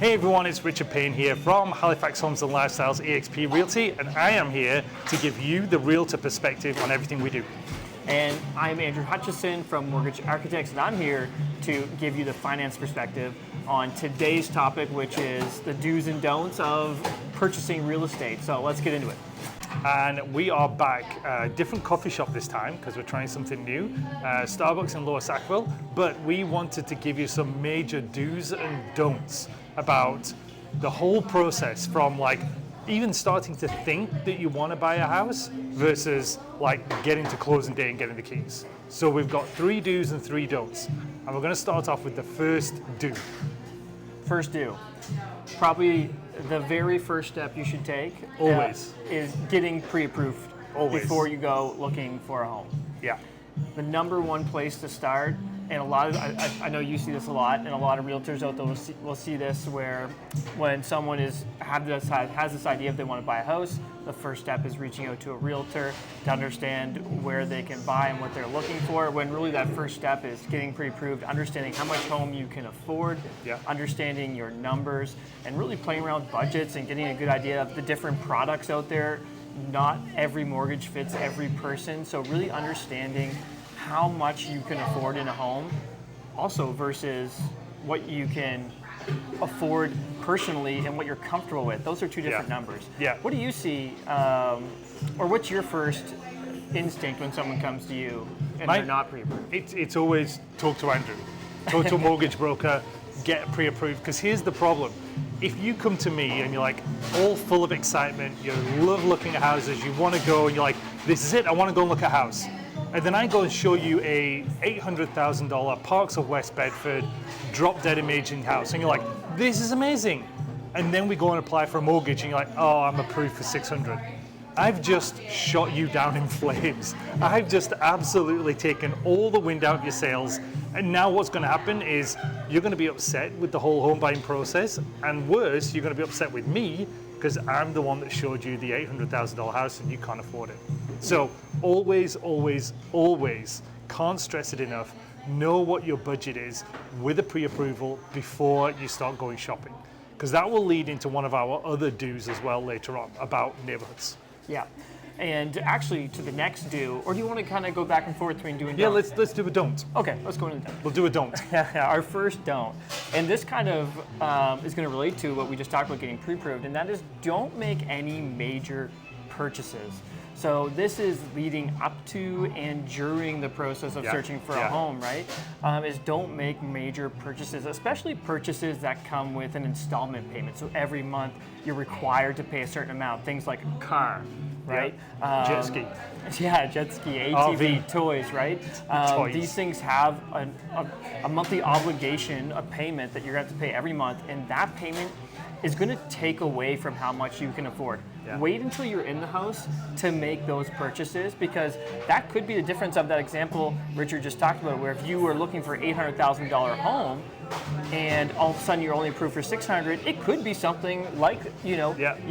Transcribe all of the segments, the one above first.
Hey everyone, it's Richard Payne here from Halifax Homes and Lifestyles eXp Realty, and I am here to give you the realtor perspective on everything we do. And I'm Andrew Hutchison from Mortgage Architects, and I'm here to give you the finance perspective on today's topic, which is the do's and don'ts of purchasing real estate. So let's get into it. And we are back, a different coffee shop this time because we're trying something new, Starbucks in Lower Sackville, but we wanted to give you some major do's and don'ts about the whole process, from like even starting to think that you want to buy a house versus like getting to closing day and getting the keys. So we've got 3 do's and 3 don'ts, and we're going to start off with the first do. First do, probably the very first step you should take Always. Is getting pre-approved before you go looking for a home. Yeah. The number one place to start, and a lot of, I know you see this a lot, and a lot of realtors out there will see this, where when someone has this idea if they want to buy a house, the first step is reaching out to a realtor to understand where they can buy and what they're looking for, when really that first step is getting pre-approved, understanding how much home you can afford, understanding your numbers, and really playing around with budgets and getting a good idea of the different products out there. Not every mortgage fits every person, so really understanding how much you can afford in a home, also versus what you can afford personally and what you're comfortable with. Those are 2 different numbers. Yeah. What do you see, or what's your first instinct when someone comes to you and they're not pre-approved? It's always talk to Andrew, talk to a mortgage broker, get pre-approved, because here's the problem. If you come to me and you're like all full of excitement, you love looking at houses, you want to go and you're like, this is it, I want to go and look at a house. And then I go and show you a $800,000 Parks of West Bedford drop dead amazing house, and you're like, this is amazing. And then we go and apply for a mortgage and you're like, oh, I'm approved for 600. I've just shot you down in flames. I've just absolutely taken all the wind out of your sails. And now what's going to happen is you're going to be upset with the whole home buying process, and worse, you're going to be upset with me because I'm the one that showed you the $800,000 house and you can't afford it. So always, always, always, can't stress it enough, know what your budget is with a pre-approval before you start going shopping, because that will lead into one of our other do's as well later on about neighborhoods. Yeah. And actually, to the next do, or do you want to kind of go back and forth between do and Yeah, don't? let's do a don't. Okay, let's go into the don't. We'll do a don't. Our first don't, and this kind of is going to relate to what we just talked about, getting pre-approved, and that is don't make any major purchases. So this is leading up to and during the process of searching for a home, right? Is don't make major purchases, especially purchases that come with an installment payment. So every month you're required to pay a certain amount. Things like a car, right? Jet ski. Yeah, jet ski, ATV, toys, right? Toys. These things have a monthly obligation, a payment that you're going to have to pay every month, and that payment is going to take away from how much you can afford. Yeah. Wait until you're in the house to make those purchases, because that could be the difference of that example Richard just talked about, where if you were looking for an $800,000 home and all of a sudden you're only approved for $600,000, it could be something like, you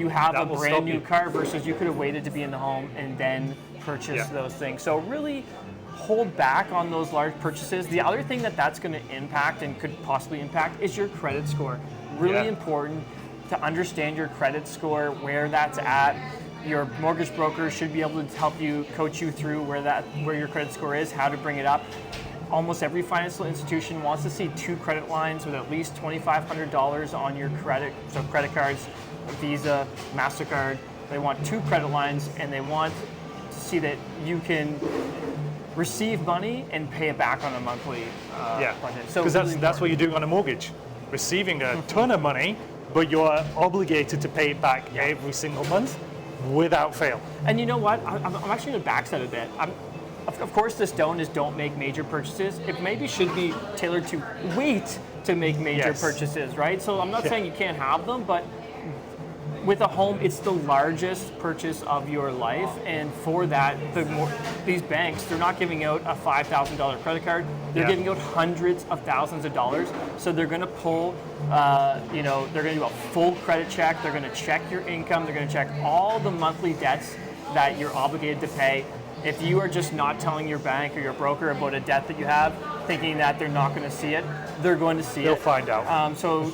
have a brand new car versus you could have waited to be in the home and then purchase those things. So really hold back on those large purchases. The other thing that's going to impact and could possibly impact is your credit score. Really important to understand your credit score, where that's at. Your mortgage broker should be able to help you, coach you through where your credit score is, how to bring it up. Almost every financial institution wants to see 2 credit lines with at least $2,500 on your credit. So credit cards, Visa, MasterCard, they want 2 credit lines, and they want to see that you can receive money and pay it back on a monthly budget. So because that's what you're doing on a mortgage, receiving a ton of money, but you're obligated to pay it back every single month without fail. And you know what? I'm actually going to backstep a bit. Of course, this don't make major purchases. It maybe should be tailored to wait to make major purchases, right? So I'm not saying you can't have them, but with a home, it's the largest purchase of your life, and for that, these banks, they're not giving out a $5,000 credit card. They're giving out hundreds of thousands of dollars. So they're going to pull, they're going to do a full credit check. They're going to check your income. They're going to check all the monthly debts that you're obligated to pay. If you are just not telling your bank or your broker about a debt that you have, thinking that they're not going to see it, they're going to see it. They'll find out. So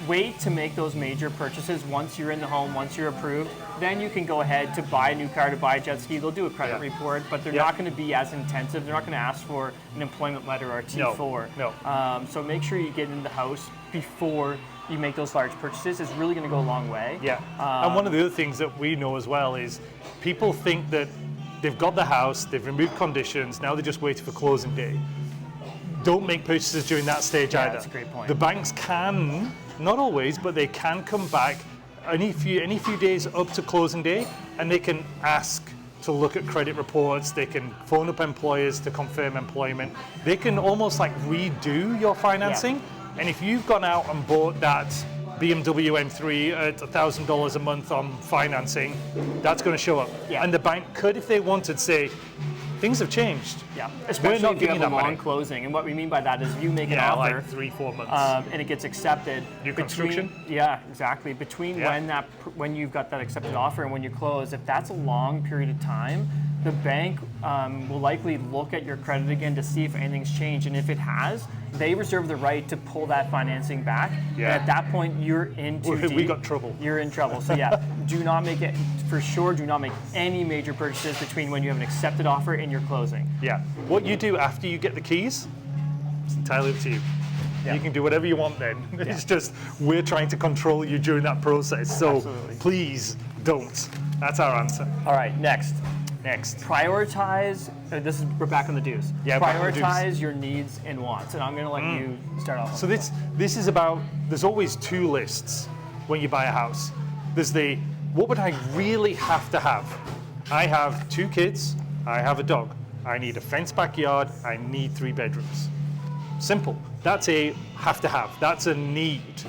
wait to make those major purchases once you're in the home, once you're approved. Then you can go ahead to buy a new car, to buy a jet ski. They'll do a credit report, but they're not going to be as intensive. They're not going to ask for an employment letter or a T4. No. So make sure you get in the house before you make those large purchases. It's really going to go a long way. Yeah. And one of the other things that we know as well is people think that they've got the house, they've removed conditions, now they're just waiting for closing day. Don't make purchases during that stage either. That's a great point. The banks can, not always, but they can come back any few days up to closing day, and they can ask to look at credit reports, they can phone up employers to confirm employment. They can almost like redo your financing. And if you've gone out and bought that BMW M3 at $1,000 a month on financing, that's going to show up. And the bank could, if they wanted, say, things have changed. Especially not if you giving have a that long money. closing. And what we mean by that is you make an offer, like 3-4 months. and it gets accepted. New construction? Exactly. Between when you've got that accepted offer and when you close, if that's a long period of time, the bank will likely look at your credit again to see if anything's changed. And if it has, they reserve the right to pull that financing back. And at that point, you're in too deep. We got trouble. You're in trouble. So do not make it, for sure, do not make any major purchases between when you have an accepted offer and your closing. What you do after you get the keys, it's entirely up to you. You can do whatever you want then. It's just, we're trying to control you during that process. So please don't. That's our answer. All right, next. Prioritize. We're back on the do's. Prioritize your needs and wants, and I'm going to let you start off. So this is about. There's always two lists when you buy a house. There's the what would I really have to have? I have 2 kids. I have a dog. I need a fenced backyard. I need 3 bedrooms. Simple. That's a have to have. That's a need.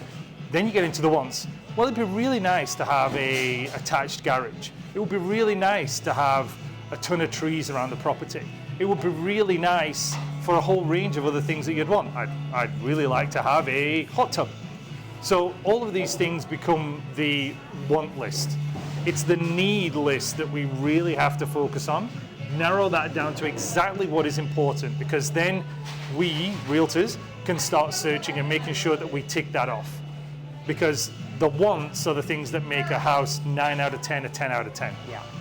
Then you get into the wants. Well, it'd be really nice to have a attached garage. It would be really nice to have a ton of trees around the property. It would be really nice for a whole range of other things that you'd want. I'd really like to have a hot tub. So all of these things become the want list. It's the need list that we really have to focus on. Narrow that down to exactly what is important, because then we, realtors, can start searching and making sure that we tick that off. Because the wants are the things that make a house 9 out of 10 a 10 out of 10.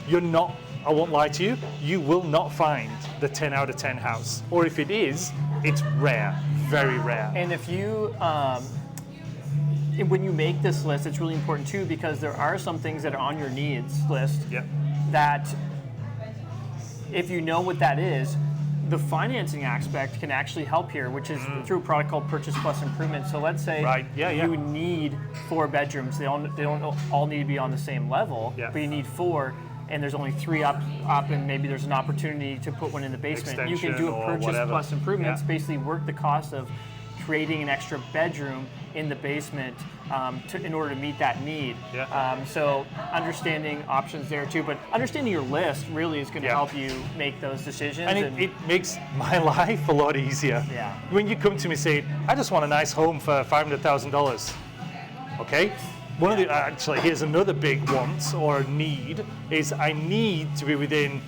You're not, I won't lie to you, you will not find the 10 out of 10 house. Or if it is, it's rare, very rare. And if you, when you make this list, it's really important too, because there are some things that are on your needs list that if you know what that is, the financing aspect can actually help here, which is through a product called Purchase Plus Improvement. So let's say you need 4 bedrooms. They don't all need to be on the same level, but you need 4, and there's only 3 up, and maybe there's an opportunity to put one in the basement. Extension, you can do a Purchase Plus Improvements, basically work the cost of creating an extra bedroom in the basement in order to meet that need. So understanding options there too, but understanding your list really is going to help you make those decisions. And it makes my life a lot easier. When you come to me saying, I just want a nice home for $500,000. Okay? One of the, actually, here's another big want or need is I need to be within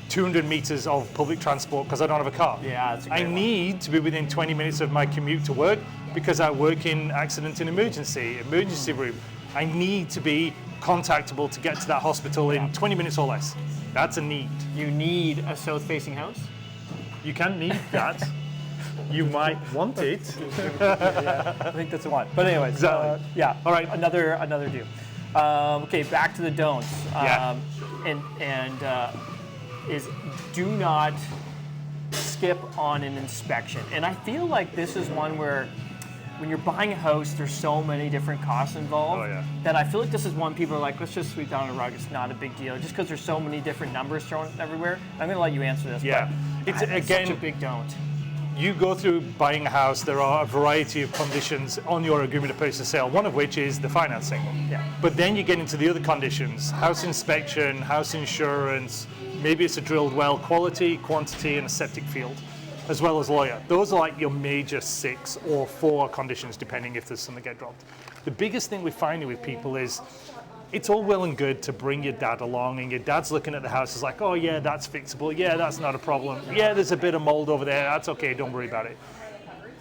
200 meters of public transport because I don't have a car. That's a great one. Need to be within 20 minutes of my commute to work because I work in accident and emergency room. I need to be contactable to get to that hospital in 20 minutes or less. That's a need. You need a south-facing house? You can need that. You might want it. I think that's a want. But anyways, All right. Another do. Okay, back to the don'ts. Is do not skip on an inspection. And I feel like this is one where when you're buying a house, there's so many different costs involved that I feel like this is one people are like, let's just sweep down a rug. It's not a big deal. Just because there's so many different numbers thrown everywhere. I'm going to let you answer this. But it's again such a big don't. You go through buying a house, there are a variety of conditions on your agreement to purchase and sale, one of which is the financing. But then you get into the other conditions, house inspection, house insurance, maybe it's a drilled well, quality, quantity, and a septic field, as well as lawyer. Those are like your major 6 or 4 conditions, depending if there's something that get dropped. The biggest thing we're finding with people is it's all well and good to bring your dad along, and your dad's looking at the house, is like, oh yeah, that's fixable, yeah, that's not a problem, yeah, there's a bit of mold over there, that's okay, don't worry about it.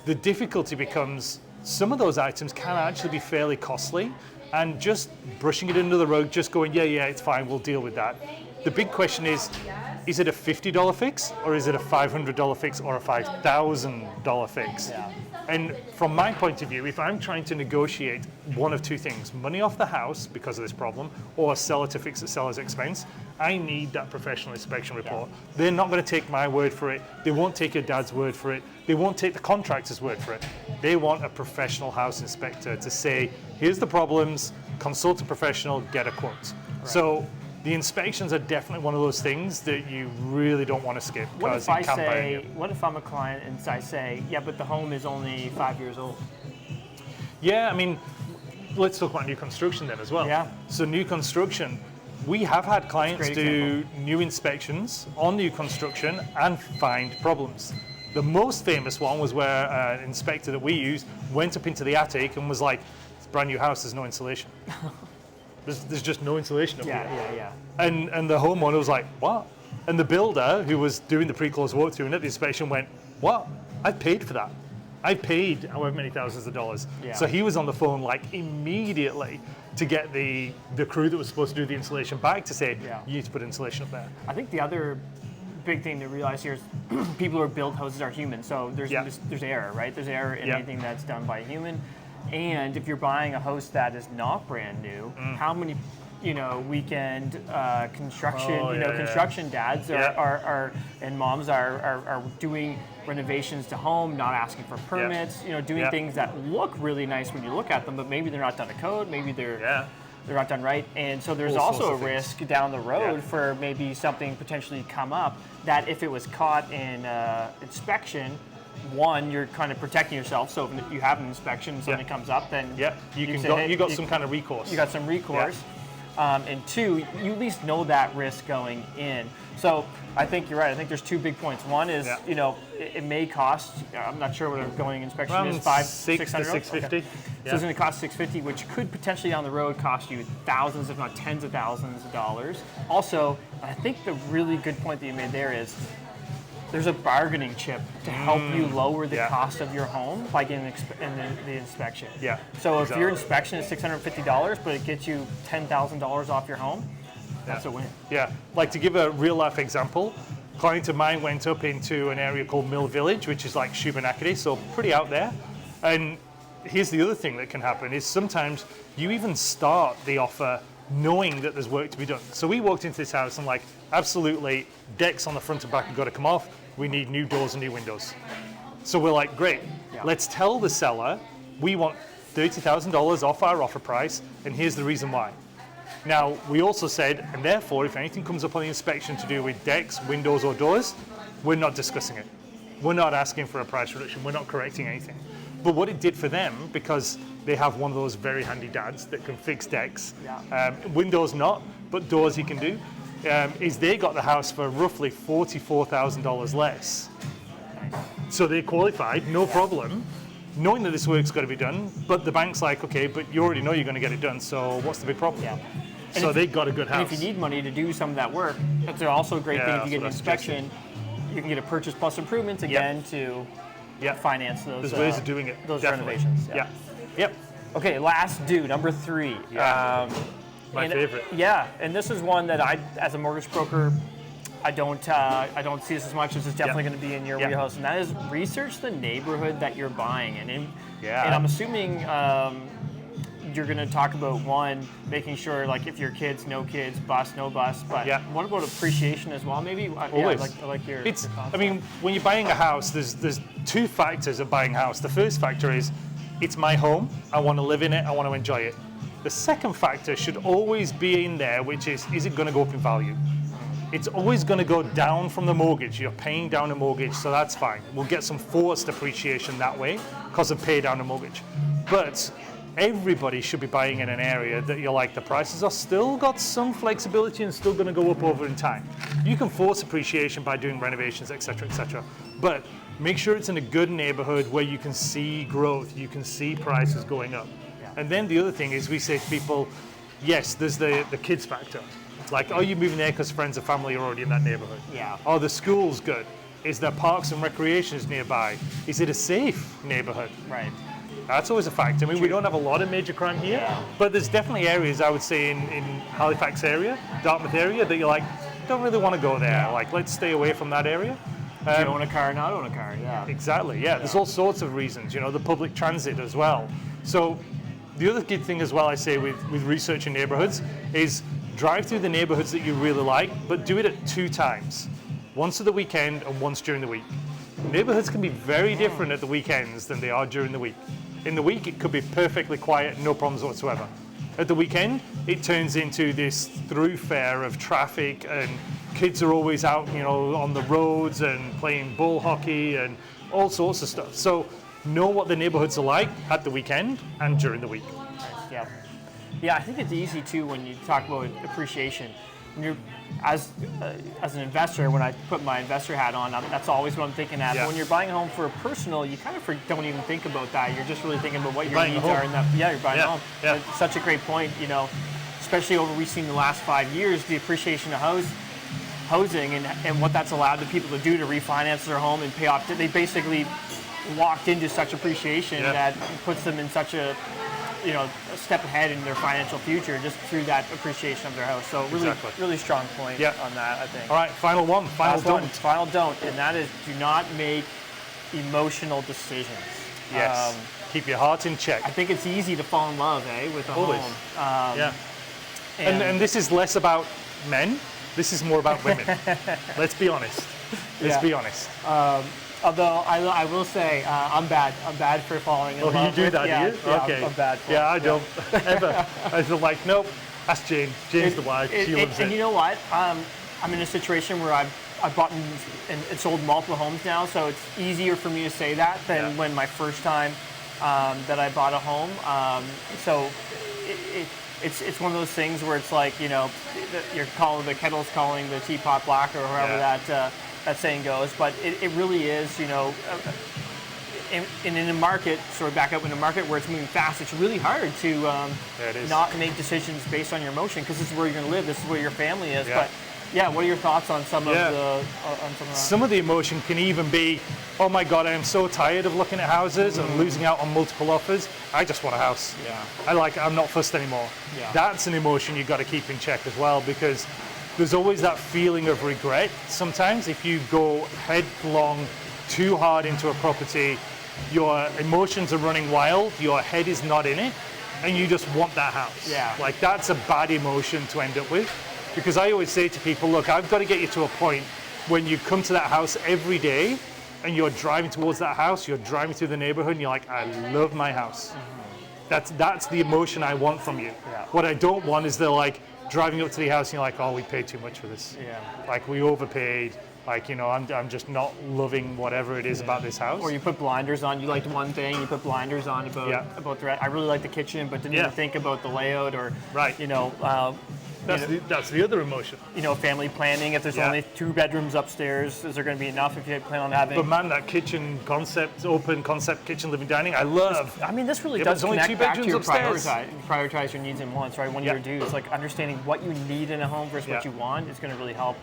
The difficulty becomes some of those items can actually be fairly costly, and just brushing it under the rug, just going, yeah, it's fine, we'll deal with that. The big question is it a $50 fix, or is it a $500 fix, or a $5,000 fix? Yeah. And from my point of view, if I'm trying to negotiate one of two things, money off the house because of this problem, or sell it to fix the seller's expense, I need that professional inspection report. Yeah. They're not going to take my word for it. They won't take your dad's word for it. They won't take the contractor's word for it. They want a professional house inspector to say, here's the problems, consult a professional, get a quote. Right. So the inspections are definitely one of those things that you really don't want to skip. What if what if I'm a client and I say, yeah, but the home is only 5 years old? Yeah, I mean, let's talk about new construction then as well. Yeah. So new construction, we have had clients do new inspections on new construction and find problems. The most famous one was where an inspector that we used went up into the attic and was like, it's a brand new house, there's no insulation. There's just no insulation up here. Yeah. And the homeowner was like, what? And the builder who was doing the pre-close walkthrough and at the inspection went, what? I paid for that. I paid however many thousands of dollars. Yeah. So he was on the phone like immediately to get the crew that was supposed to do the insulation back to say, you need to put insulation up there. I think the other big thing to realize here is people who build houses are human. So there's error, right? There's error in anything that's done by a human. And if you're buying a house that is not brand new, how many, weekend construction, construction dads are and moms are doing renovations to home, not asking for permits, doing things that look really nice when you look at them, but maybe they're not done to code, maybe they're not done right. And so there's also a risk down the road for maybe something potentially come up that if it was caught in inspection, one, you're kind of protecting yourself. So if you have an inspection and something comes up, then you got some kind of recourse. You got some recourse. And two, you at least know that risk going in. So I think you're right. I think there's two big points. One is, it may cost, I'm not sure what a going inspection around is, $600 to $650. Okay. So it's going to cost $650, which could potentially down the road cost you thousands, if not tens of thousands of dollars. Also, I think the really good point that you made there is there's a bargaining chip to help you lower the cost of your home by getting the inspection. Yeah. So if your inspection is $650, but it gets you $10,000 off your home, that's a win. Yeah. Like to give a real life example, a client of mine went up into an area called Mill Village, which is like Shubenacadie, so pretty out there. And here's the other thing that can happen is sometimes you even start the offer knowing that there's work to be done. So we walked into this house and like, absolutely, decks on the front and back have got to come off. We need new doors and new windows. So we're like, great, let's tell the seller we want $30,000 off our offer price, and here's the reason why. Now, we also said, and therefore, if anything comes up on the inspection to do with decks, windows, or doors, we're not discussing it. We're not asking for a price reduction. We're not correcting anything. But what it did for them, because they have one of those very handy dads that can fix decks, windows not, but doors he can do, is they got the house for roughly $44,000 less. So they qualified, no problem, knowing that this work's got to be done, but the bank's like, okay, but you already know you're going to get it done, so what's the big problem? So they got a good house. And if you need money to do some of that work, that's also a great thing if you get an inspection. You can get a purchase plus improvements again to finance those. There's ways of doing it. Those renovations. Yep. Okay, last due, number 3. My favorite. Yeah, and this is one that I, as a mortgage broker, I don't see this as much. This is definitely going to be in your wheelhouse, and that is research the neighborhood that you're buying. And I'm assuming you're going to talk about one, making sure like if your kids, no kids, bus, no bus. But what about appreciation as well? Maybe always. I like your. I mean, when you're buying a house, there's two factors of buying a house. The first factor is it's my home. I want to live in it. I want to enjoy it. The second factor should always be in there, which is it going to go up in value? It's always going to go down from the mortgage. You're paying down a mortgage, so that's fine. We'll get some forced appreciation that way because of pay down a mortgage. But everybody should be buying in an area that you're like, the prices are still got some flexibility and still going to go up over in time. You can force appreciation by doing renovations, etc., etc. But make sure it's in a good neighborhood where you can see growth, you can see prices going up. And then the other thing is we say to people, yes, there's the kids factor. Like, are you moving there because friends and family are already in that neighborhood? Yeah. Are the schools good? Is there parks and recreations nearby? Is it a safe neighborhood? Right. That's always a factor. I mean, we don't have a lot of major crime here, but there's definitely areas, I would say, in Halifax area, Dartmouth area, that you're like, don't really want to go there. Like, let's stay away from that area. Do you own a car or not own a car? Yeah. Exactly, yeah. There's all sorts of reasons, you know, the public transit as well. So the other good thing as well, I say, with researching neighborhoods is drive through the neighborhoods that you really like, but do it at 2 times. Once at the weekend and once during the week. Neighborhoods can be very different at the weekends than they are during the week. In the week, it could be perfectly quiet, no problems whatsoever. At the weekend, it turns into this thoroughfare of traffic, and kids are always out, you know, on the roads and playing ball hockey and all sorts of stuff. So know what the neighborhoods are like at the weekend and during the week. Yeah. Yeah, I think it's easy too when you talk about appreciation. When you're, as an investor, when I put my investor hat on, that's always what I'm thinking at. But when you're buying a home for a personal, you kind of don't even think about that. You're just really thinking about what your needs are. You're buying a home. Yeah. It's such a great point, you know, especially over we've seen the last 5 years, the appreciation of housing and what that's allowed the people to do to refinance their home and pay off. They basically walked into such appreciation that puts them in such a, you know, a step ahead in their financial future just through that appreciation of their house. So really, really strong point on that, I think. All right, final one. Final don't, and that is do not make emotional decisions. Yes. Keep your heart in check. I think it's easy to fall in love, with a home. And this is less about men. This is more about women. Let's be honest. Let's be honest. Although I will say I'm bad. I'm bad for falling in love. Oh, you do that, do you? Yeah, okay. I'm bad for it. Yeah, I don't ever. I feel like, nope. That's Jane. Jane's the wife. She loves it. And you know what? I'm in a situation where I've bought and sold multiple homes now, so it's easier for me to say that than when my first time that I bought a home. So it's one of those things where it's like, you know, the kettle's calling the teapot black, or however that saying goes. But it really is, you know, in a market, sort of back up in a market where it's moving fast, it's really hard to not make decisions based on your emotion, because this is where you're going to live, this is where your family is. But what are your thoughts on some of the some of the emotion can even be, oh my God, I am so tired of looking at houses and losing out on multiple offers. I just want a house. I'm not fussed anymore. That's an emotion you've got to keep in check as well, because there's always that feeling of regret sometimes if you go headlong too hard into a property. Your emotions are running wild, your head is not in it, and you just want that house. Like, that's a bad emotion to end up with. Because I always say to people, look, I've got to get you to a point when you come to that house every day and you're driving towards that house, you're driving through the neighborhood and you're like, I love my house. That's the emotion I want from you. What I don't want is they're like driving up to the house and you're like, oh, we paid too much for this. Like, we overpaid. Like, you know, I'm just not loving whatever it is about this house. Or you put blinders on. You liked one thing, you put blinders on about the rest. I really like the kitchen, but didn't even think about the layout or, you know. That's the other emotion. You know, family planning. If there's only 2 bedrooms upstairs, is there going to be enough if you plan on having? But man, that kitchen concept, open concept kitchen living dining, I love. I mean, this really does connect back to your prioritize your needs and wants, right? One of your dues, like understanding what you need in a home versus what you want is going to really help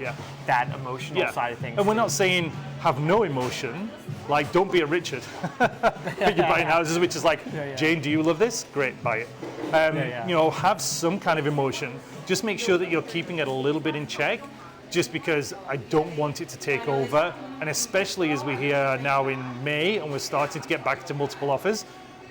that emotional side of things. And we're not saying have no emotion. Like, don't be a Richard. You're buying houses, which is like, Jane, do you love this? Great, buy it. You know, have some kind of emotion. Just make sure that you're keeping it a little bit in check, just because I don't want it to take over. And especially as we're here now in May and we're starting to get back to multiple offers,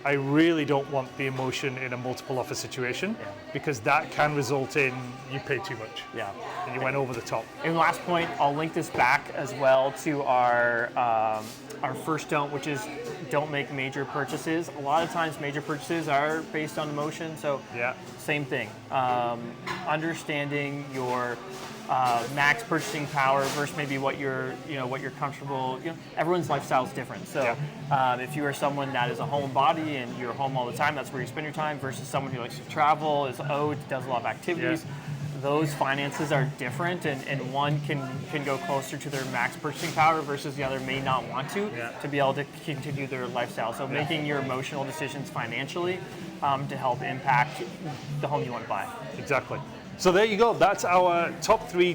I really don't want the emotion in a multiple offer situation, because that can result in you pay too much. And you went over the top. And last point, I'll link this back as well to our first don't, which is don't make major purchases. A lot of times major purchases are based on emotion, so same thing. Understanding your max purchasing power versus maybe what you're comfortable. You know, everyone's lifestyle is different. So if you are someone that is a homebody and you're home all the time, that's where you spend your time, versus someone who likes to travel, is owed, does a lot of activities. Those finances are different, and one can go closer to their max purchasing power versus the other may not want to be able to continue their lifestyle. So making your emotional decisions financially to help impact the home you want to buy. Exactly. So there you go. That's our top 3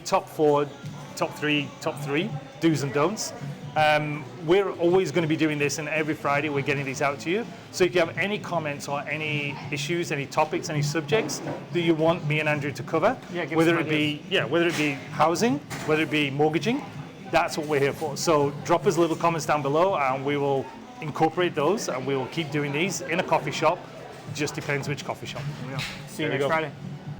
do's and don'ts. We're always going to be doing this, and every Friday we're getting these out to you. So if you have any comments or any issues, any topics, any subjects that you want me and Andrew to cover, whether it be housing, whether it be mortgaging, that's what we're here for. So drop us little comments down below, and we will incorporate those, and we will keep doing these in a coffee shop. Just depends which coffee shop. See you next Friday.